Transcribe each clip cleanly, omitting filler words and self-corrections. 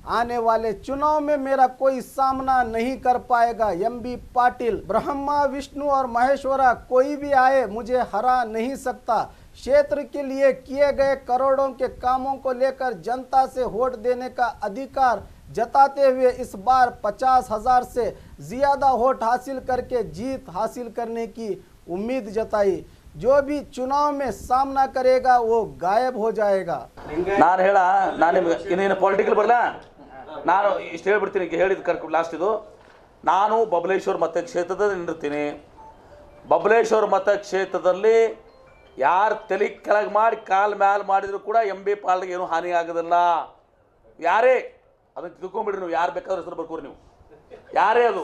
आने वाले चुनाव में मेरा कोई सामना नहीं कर पाएगा। एमबी पाटिल, ब्रह्मा विष्णु और महेश्वरा कोई भी आए मुझे हरा नहीं सकता। क्षेत्र के लिए किए गए करोड़ों के कामों को लेकर जनता से वोट देने का अधिकार जताते हुए इस बार 50,000 से ज़्यादा वोट हासिल करके जीत हासिल करने की उम्मीद जताई। जो भी चुनाव में सामना करेगा वो गायब हो जाएगा। ನಾನು ಹೇಳ ನಾನು ಇನ್ನೇನು ಪೊಲಿಟಿಕಲ್ ಬರಲ್ಲ, ನಾನು ಇಷ್ಟು ಹೇಳ್ಬಿಡ್ತೀನಿ. ಹೇಳಿದ ಕರ್ಕೊಂಡು ಲಾಸ್ಟ್ ಇದು, ನಾನು ಬಬಲೇಶ್ವರ ಮತಕ್ಷೇತ್ರದಲ್ಲಿ ನಿಂದಿರ್ತೀನಿ. ಬಬಲೇಶ್ವರ ಮತಕ್ಷೇತ್ರದಲ್ಲಿ ಯಾರು ತಲೆ ಕೆಳಗೆ ಮಾಡಿ ಕಾಲು ಮ್ಯಾಲೆ ಮಾಡಿದ್ರು ಕೂಡ ಎಂ ಬಿ ಪಾಲ್ಗೆ ಏನೂ ಹಾನಿ ಆಗೋದಿಲ್ಲ. ಯಾರೇ ಅದನ್ನು ತಿಳ್ಕೊಂಬಿಡ್ರಿ, ನೀವು ಯಾರು ಬೇಕಾದ್ರೂ ಹೆಸರು ಬರ್ಕೋರಿ, ನೀವು ಯಾರೇ ಅದು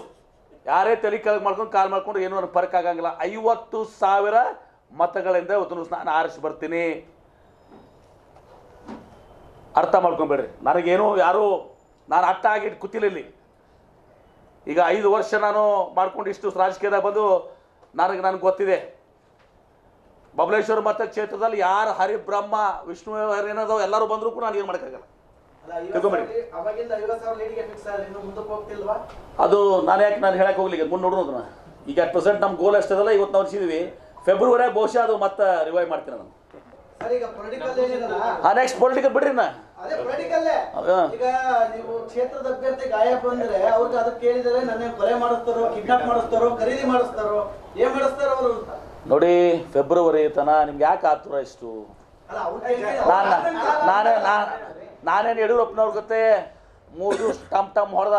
ಯಾರೇ ತಲೆ ಕೆಳಗೆ ಮಾಡ್ಕೊಂಡು ಕಾಲು ಮಾಡ್ಕೊಂಡು ಏನೂ ನನಗೆ ಫರ್ಕ್ ಆಗಂಗಿಲ್ಲ. 50,000 ಮತಗಳಿಂದ ಇವತ್ತು ನಾನು ಆರಿಸಿ ಬರ್ತೀನಿ. ಅರ್ಥ ಮಾಡ್ಕೊಂಬೇಡ್ರಿ. ನನಗೇನು ಯಾರು ನಾನು ಅಟ್ಟ ಆಗಿಟ್ಟು ಕೂತಿಲ್ಲ ಇಲ್ಲಿ. ಈಗ 5 ವರ್ಷ ನಾನು ಮಾಡ್ಕೊಂಡು ಇಷ್ಟು ರಾಜಕೀಯದಾಗ ಬಂದು ನನಗೆ ಗೊತ್ತಿದೆ. ಬಬಲೇಶ್ವರ ಮತಕ್ಷೇತ್ರದಲ್ಲಿ ಯಾರು ಹರಿಬ್ರಹ್ಮ ವಿಷ್ಣು ಏನದೋ ಎಲ್ಲರೂ ಬಂದರೂ ಕೂಡ ನಾನು ಏನು ಮಾಡೋಕ್ಕಾಗಲ್ಲ. ಅದು ನಾನು ಯಾಕೆ ನಾನು ಹೇಳಕ್ಕೆ ಹೋಗ್ಲಿಕ್ಕೆ ಮುಂದೆ ನೋಡೋಣ. ಈಗ ಅಟ್ ಪ್ರೆಸೆಂಟ್ ನಮ್ಮ ಗೋಲ್ ಅಷ್ಟದಲ್ಲ, ಇವತ್ತು ನಾವು ಸಿದ್ವಿ ಫೆಬ್ರವರಿ ಬಹುಶಃ ಅದು ಮತ್ತೆ ರಿವೈವ್ ಮಾಡ್ತೀನಿ ನಾನು. ನೆಕ್ಸ್ಟ್ ಪೊಲಿಟಿಕಲ್ ಬಿಡ್ರಿ ನಾ ಈಗ ನೀವು ಕ್ಷೇತ್ರದ ಅಭ್ಯರ್ಥಿ ಗಾಯ ಬಂದ್ರೆ ಅವ್ರಿಗೆ ಅದಕ್ಕೆ ಕೇಳಿದರೆ ನನ್ನ ಕೊಲೆ ಮಾಡಿಸ್ತಾರೋ ಕಿಡ್ನಾಪ್ ಮಾಡಿಸ್ತಾರೋ ಖರೀದಿ ಮಾಡಿಸ್ತಾರೋ ಏನ್ ಮಾಡಿಸ್ತಾರೋ ಅವರು ನೋಡಿ. ಫೆಬ್ರವರಿ ತನ ನಿಮ್ಗೆ ಯಾಕೆ ಆತುರ ಇಷ್ಟು? ನಾನೇನು ಯಡಿಯೂರಪ್ಪನವ್ರ ಜೊತೆ 3 ದಿವಸ ಟಮ್ ಹೊಡೆದ,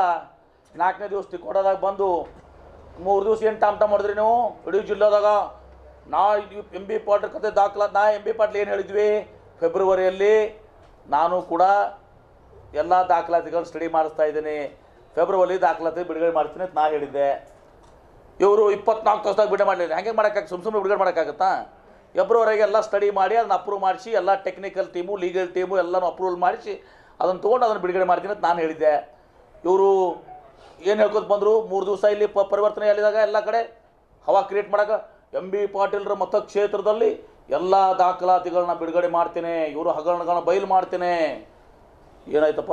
4ನೇ ದಿವಸ ತಿಕ್ಕೋಟದಾಗ ಬಂದು 3 ದಿವಸ ಏನು ಟಮ್ ಹೊಡೆದ್ರಿ ನೀವು ಇಡೀ ಜಿಲ್ಲೆದಾಗ? ನಾ ಎಂ ಬಿ ಪಾಟೀಲ್ ಕತೆ ದಾಖಲಾತಿ, ನಾ ಎಂ ಬಿ ಪಾಟೀಲ್ ಏನು ಹೇಳಿದ್ವಿ ಫೆಬ್ರವರಿಯಲ್ಲಿ, ನಾನು ಕೂಡ ಎಲ್ಲ ದಾಖಲಾತಿಗಳನ್ನ ಸ್ಟಡಿ ಮಾಡಿಸ್ತಾ ಇದ್ದೀನಿ. ಫೆಬ್ರವರಿ ದಾಖಲಾತಿ ಬಿಡುಗಡೆ ಮಾಡ್ತೀನಿ ಅಂತ ನಾ ಹೇಳಿದ್ದೆ. ಇವರು 24 ತಾಸ್ದಾಗ ಬಿಡುಗಡೆ ಮಾಡಲಿಲ್ಲ. ಹೆಂಗೆ ಮಾಡೋಕ್ಕಾಗ ಸುಮ್ಮನೆ ಬಿಡುಗಡೆ ಮಾಡೋಕ್ಕಾಗತ್ತಾ? ಫೆಬ್ರವರಿಗೆ ಎಲ್ಲ ಸ್ಟಡಿ ಮಾಡಿ ಅದನ್ನು ಅಪ್ರೂವ್ ಮಾಡಿಸಿ ಎಲ್ಲ ಟೆಕ್ನಿಕಲ್ ಟೀಮು ಲೀಗಲ್ ಟೀಮು ಎಲ್ಲನೂ ಅಪ್ರೂವಲ್ ಮಾಡಿಸಿ ಅದನ್ನು ತೊಗೊಂಡು ಅದನ್ನು ಬಿಡುಗಡೆ ಮಾಡ್ತೀನಿ ಅಂತ ನಾನು ಹೇಳಿದ್ದೆ. ಇವರು ಏನು ಹೇಳ್ಕೊತ ಬಂದರು, 3 ದಿವಸ ಇಲ್ಲಿ ಪರಿವರ್ತನೆ ಅಲ್ಲಿದಾಗ ಎಲ್ಲ ಕಡೆ ಹವಾ ಕ್ರಿಯೇಟ್ ಮಾಡೋಕೆ ಎಂ ಬಿ ಪಾಟೀಲ್ರ ಮತಕ್ಷೇತ್ರದಲ್ಲಿ ಎಲ್ಲ ದಾಖಲಾತಿಗಳನ್ನ ಬಿಡುಗಡೆ ಮಾಡ್ತೇನೆ, ಇವರು ಹಗರಣಗಳನ್ನ ಬಯಲು ಮಾಡ್ತೇನೆ. ಏನಾಯ್ತಪ್ಪ,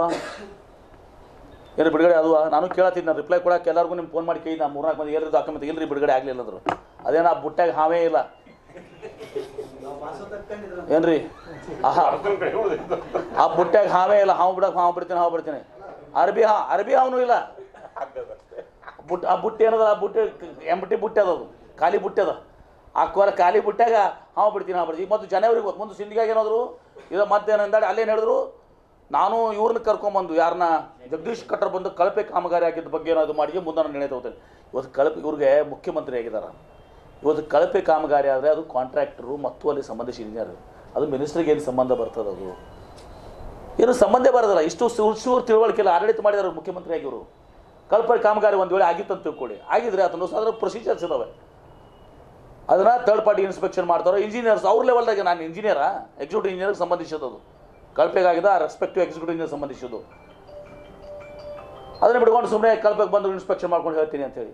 ಏನು ಬಿಡುಗಡೆ ಅದು? ನಾನು ಕೇಳತ್ತೀನಿ, ನಾನು ರಿಪ್ಲೈ ಕೊಡೋಕೆ ಎಲ್ಲರಿಗೂ ನಿಮ್ಗೆ ಫೋನ್ ಮಾಡಿ ಕೇಳಿದ್ದೆ. 3-4 ಮಂದಿ ಎಲ್ಲರೂ ಡಾಕ್ಯುಮೆಂಟ್ ಇಲ್ಲರಿ ಬಿಡುಗಡೆ ಆಗಲಿಲ್ಲ ಅಂದರು. ಅದೇನು ಆ ಬುಟ್ಟಾಗ ಹಾವೇ ಇಲ್ಲ ಏನ್ರಿ? ಆ ಬುಟ್ಟಾಗ ಹಾವೇ ಇಲ್ಲ. ಹಾವು ಬಿಡಕ್ಕೆ ಹಾವು ಬಿಡ್ತೀನಿ. ಅರಬಿ ಹಾವನು ಇಲ್ಲ. ಆ ಬುಟ್ಟಿ ಏನದ, ಆ ಬುಟ್ಟಿ ಎಂಬಟಿ ಬುಟ್ಟಿ ಅದದು, ಖಾಲಿ ಬುಟ್ಟಿ ಅದ. ಆ ಖಾಲಿ ಬುಟ್ಟಾಗ ಹಾವು ಬಿಡ್ತೀನಿ. ಈಗ ಮತ್ತು ಜನವರಿಗೆ ಮುಂದೆ ಸಿಂಧಿಗಾಗ ಏನಾದ್ರು ಇದು ಮತ್ತೇನಂದಾಡಿ ಅಲ್ಲೇನು ಹೇಳಿದ್ರು, ನಾನು ಇವ್ರನ್ನ ಕರ್ಕೊಂಬಂದು ಯಾರನ್ನ ಜಗದೀಶ್ ಕಟ್ಟರ್ ಬಂದು ಕಳಪೆ ಕಾಮಗಾರಿ ಆಗಿದ್ದ ಬಗ್ಗೆ ಏನಾದ್ರು ಮಾಡಿ ಮುಂದೆ ನಾನು ನಿರ್ಣಯ ತಗೋತೇನೆ. ಇವತ್ತು ಕಳಪೆ ಇವ್ರಿಗೆ ಮುಖ್ಯಮಂತ್ರಿ ಆಗಿದ್ದಾರೆ. ಇವತ್ತು ಕಳಪೆ ಕಾಮಗಾರಿ ಆದರೆ ಅದು ಕಾಂಟ್ರಾಕ್ಟರು ಮತ್ತು ಅಲ್ಲಿ ಸಂಬಂಧಿಸಿದ ಇಂಜಿನಿಯರ್, ಅದು ಮಿನಿಸ್ಟ್ರಿಗೆ ಏನು ಸಂಬಂಧ ಬರ್ತದೆ? ಅದು ಏನು ಸಂಬಂಧ ಬರೋದಿಲ್ಲ. ಇಷ್ಟು ಸೂರು ತಿಳುವಳಿಕೆಲ್ಲ ಆಡಳಿತ ಮಾಡಿದಾರೆ ಮುಖ್ಯಮಂತ್ರಿ ಆಗಿವರು. ಕಳಪೆ ಕಾಮಗಾರಿ ಒಂದು ವೇಳೆ ಆಗಿತ್ತು ಅಂತ ತಿಳ್ಕೊಳ್ಳಿ, ಆಗಿದ್ರೆ ಅದನ್ನು ಅದರ ಪ್ರೊಸೀಜರ್ಸ್ ಇದಾವೆ. ಅದನ್ನು ಥರ್ಡ್ ಪಾರ್ಟಿ ಇನ್ಸ್ಪೆಕ್ಷನ್ ಮಾಡ್ತಾರೋ ಇಂಜಿನಿಯರ್ಸ್ ಅವ್ರ ಲೆವೆಲ್ದಾಗೆ. ನಾನು ಇಂಜಿನಿಯರಾ, ಎಕ್ಸಿಕ್ಯೂಟಿವ್ ಇಂಜಿನಿಯರ್ಗೆ ಸಂಬಂಧಿಸಿದ್ದು ಅದು ಕಳಪೆಗಾಗಿದೆ, ಆ ರೆಸ್ಪೆಕ್ಟಿವ್ ಎಕ್ಸಿಕ್ಯೂಟಿವ್ ಇಂಜಿನಿಯರ್ ಸಂಬಂಧಿಸಿದ್ದು. ಅದನ್ನು ಬಿಡ್ಕೊಂಡು ಸುಮ್ಮನೆ ಕಳಪೆಗೆ ಬಂದು ಇನ್ಸ್ಪೆಕ್ಷನ್ ಮಾಡ್ಕೊಂಡು ಹೇಳ್ತೀನಿ ಅಂತೇಳಿ.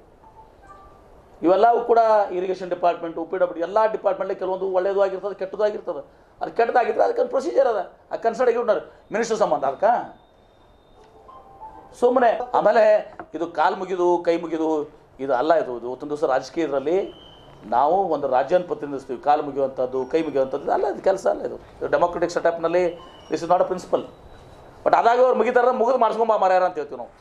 ಇವೆಲ್ಲವೂ ಕೂಡ ಇರಿಗೇಷನ್ ಡಿಪಾರ್ಟ್ಮೆಂಟು, PW ಎಲ್ಲ ಡಿಪಾರ್ಟ್ಮೆಂಟ್ಲಿ ಕೆಲವೊಂದು ಒಳ್ಳೆಯದು ಆಗಿರ್ತದೆ, ಕೆಟ್ಟದ್ದು ಆಗಿರ್ತದೆ. ಅದು ಕೆಟ್ಟದಾಗಿರ್ತದೆ, ಅದಕ್ಕೆ ಪ್ರೊಸೀಜರ್ ಅದ. ಆ ಕನ್ಸರ್ಟ್ ಆಗಿಬಿಟ್ಟಾರೆ ಮಿನಿಸ್ಟರ್ ಸಂಬಂಧ ಅದಕ್ಕೆ ಸುಮ್ಮನೆ. ಆಮೇಲೆ ಇದು ಕಾಲು ಮುಗಿದು ಕೈ ಮುಗಿದು ಇದು ಅಲ್ಲ. ಇದು ಇವತ್ತೊಂದು ದಿವಸ ರಾಜಕೀಯದಲ್ಲಿ ನಾವು ಒಂದು ರಾಜ್ಯನ ಪ್ರತಿನಿಧಿಸ್ತೀವಿ. ಕಾಲು ಮುಗಿಯುವಂಥದ್ದು ಕೈ ಮುಗಿಯುವಂಥದ್ದು ಅಲ್ಲ, ಇದು ಕೆಲಸ ಅಲ್ಲ. ಇದು ಡೆಮೋಕ್ರೆಟಿಕ್ ಸೆಟಪ್ನಲ್ಲಿ this is not a principle. But ಅದಾಗ ಅವ್ರು ಮುಗಿತಾರ ಮುಗಿದು ಮಾಡಿಸ್ಕೊಂಬ ಮರ್ಯಾರ ಅಂತ ಹೇಳ್ತೀವಿ ನಾವು.